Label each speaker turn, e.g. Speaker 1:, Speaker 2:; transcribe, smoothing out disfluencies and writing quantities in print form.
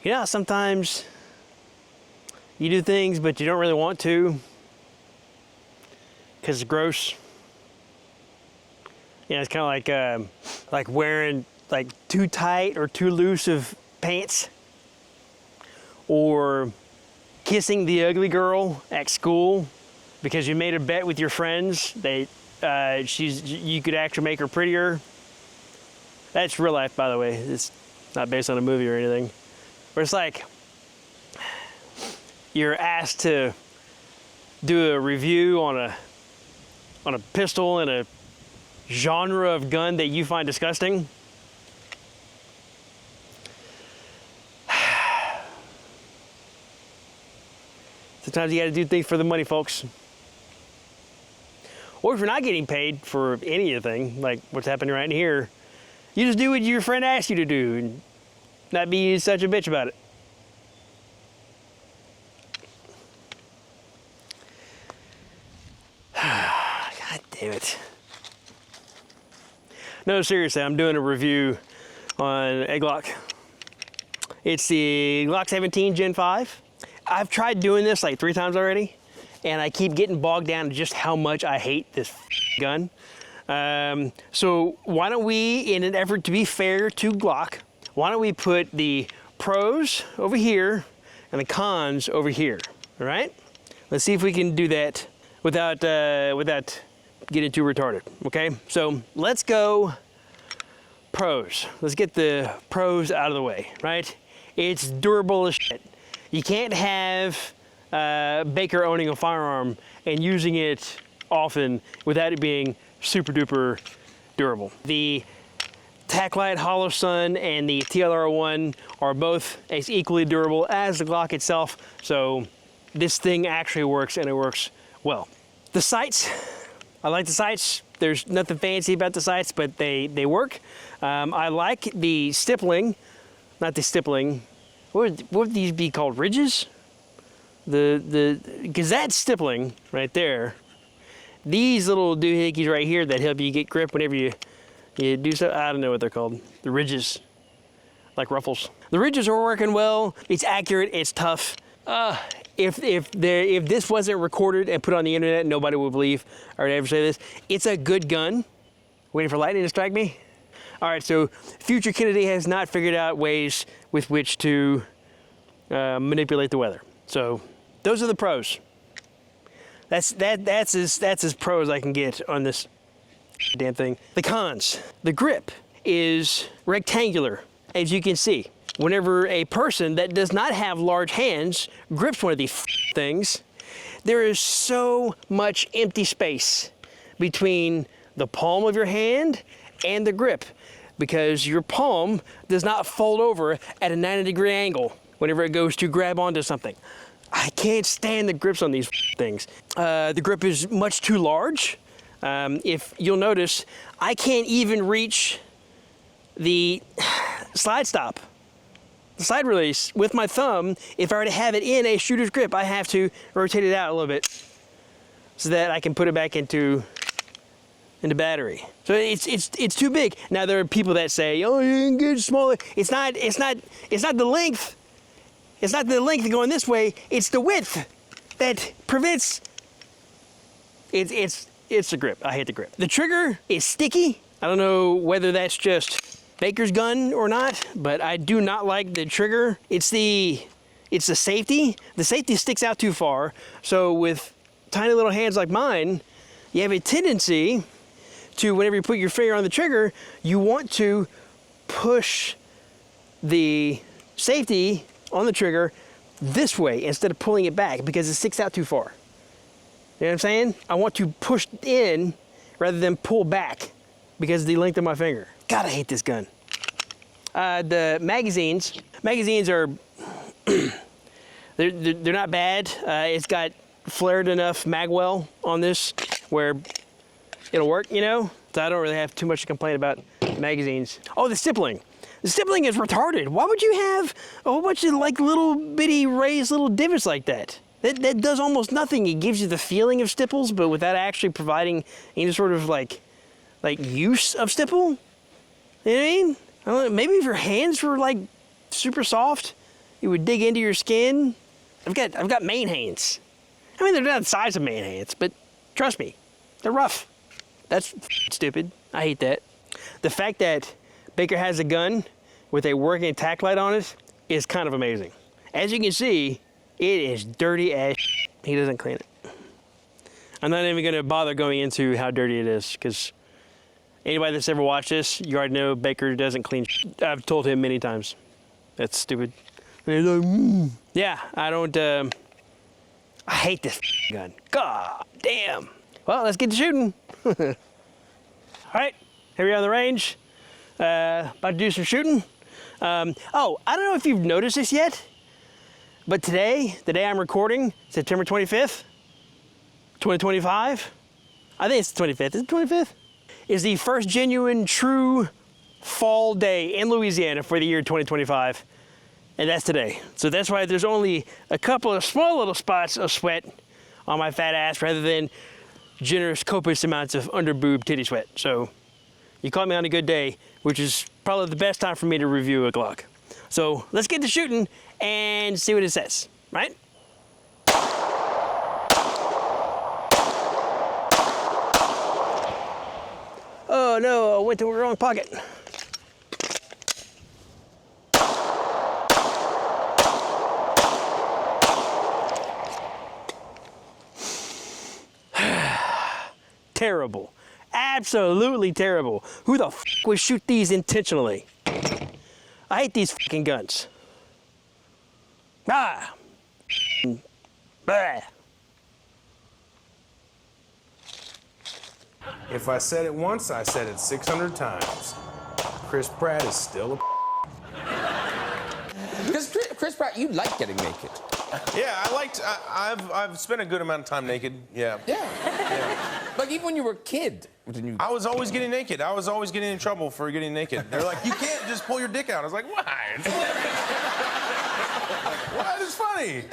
Speaker 1: You know, sometimes you do things, but you don't really want to because it's gross. You know, it's kind of like wearing like too tight or too loose of pants, or kissing the ugly girl at school because you made a bet with your friends that you could actually make her prettier. That's real life, by the way. It's not based on a movie or anything. But it's like you're asked to do a review on a pistol and a genre of gun that you find disgusting. Sometimes you gotta do things for the money, folks. Or if you're not getting paid for anything, like what's happening right here, you just do what your friend asked you to do and not be such a bitch about it. God damn it. No, seriously, I'm doing a review on a Glock. It's the Glock 17 Gen 5. I've tried doing this like 3 times already, and I keep getting bogged down to just how much I hate this gun. So why don't we, in an effort to be fair to Glock, why don't we put the pros over here and the cons over here, all right? Let's see if we can do that without getting too retarded, okay? So let's go pros. Let's get the pros out of the way, right? It's durable as shit. You can't have Baker owning a firearm and using it often without it being super duper durable. The Taclite Hollow Sun and the TLR-1 are both as equally durable as the Glock itself, so this thing actually works, and it works well. The sights, I like the sights. There's nothing fancy about the sights, but they work. I like the stippling, not the stippling. What would these be called? Ridges? Because that's stippling right there. These little doohickeys right here that help you get grip whenever you do so. I don't know what they're called. The ridges, like ruffles. The ridges are working well. It's accurate. It's tough. If this wasn't recorded and put on the internet, nobody would believe I would ever say this. It's a good gun. Waiting for lightning to strike me. All right, so future Kennedy has not figured out ways with which to manipulate the weather. So those are the pros. That's as pro as I can get on this damn thing. The cons. The grip is rectangular, as you can see. Whenever a person that does not have large hands grips one of these things, there is so much empty space between the palm of your hand and the grip, because your palm does not fold over at a 90-degree angle whenever it goes to grab onto something. I can't stand the grips on these things. The grip is much too large. If you'll notice, I can't even reach the slide stop, the slide release with my thumb. If I were to have it in a shooter's grip, I have to rotate it out a little bit so that I can put it back into battery. So it's too big. Now there are people that say, oh, you can get smaller. It's not the length. It's not the length going this way. It's the width that prevents. It's the grip. I hate the grip. The trigger is sticky. I don't know whether that's just Baker's gun or not, but I do not like the trigger. It's the safety. The safety sticks out too far. So with tiny little hands like mine, you have a tendency to, whenever you put your finger on the trigger, you want to push the safety on the trigger this way instead of pulling it back because it sticks out too far. You know what I'm saying? I want to push in rather than pull back because of the length of my finger. God, I hate this gun. The magazines are, they're not bad. It's got flared enough magwell on this where it'll work, you know? So I don't really have too much to complain about magazines. Oh, the stippling. The stippling is retarded. Why would you have a whole bunch of like little bitty raised little divots like that? That does almost nothing. It gives you the feeling of stipples, but without actually providing any sort of like use of stipple. You know what I mean? I don't know, maybe if your hands were like super soft, It would dig into your skin. I've got mane hands. I mean, they're not the size of man hands, but trust me, they're rough. That's stupid. I hate that. The fact that Baker has a gun with a working tack light on it is kind of amazing. As you can see, it is dirty as he doesn't clean it. I'm not even gonna bother going into how dirty it is, because anybody that's ever watched this, you already know Baker doesn't clean. I've told him many times. That's stupid. And he's like, yeah, I don't, I hate this gun. God damn. Well, let's get to shooting. All right, here we are on the range. About to do some shooting. Oh, I don't know if you've noticed this yet, but today, the day I'm recording, September 25th, 2025, I think it's the 25th, is it 25th? Is the first genuine true fall day in Louisiana for the year 2025. And that's today. So that's why there's only a couple of small little spots of sweat on my fat ass rather than generous, copious amounts of under-boob titty sweat. So you caught me on a good day, which is probably the best time for me to review a Glock. So let's get to shooting and see what it says, right? Oh no, I went to the wrong pocket. Terrible. Absolutely terrible. Who the f would shoot these intentionally? I hate these fucking guns. Ah. Bah.
Speaker 2: If I said it once, I said it 600 times. Chris Pratt is still a
Speaker 3: Because Chris Pratt, you like getting naked.
Speaker 2: Yeah, I've spent a good amount of time naked, yeah.
Speaker 3: Yeah. Like even when you were a kid, didn't you?
Speaker 2: I was always getting naked. I was always getting in trouble for getting naked. They're like, you can't just pull your dick out. I was like, why? Why? It's funny.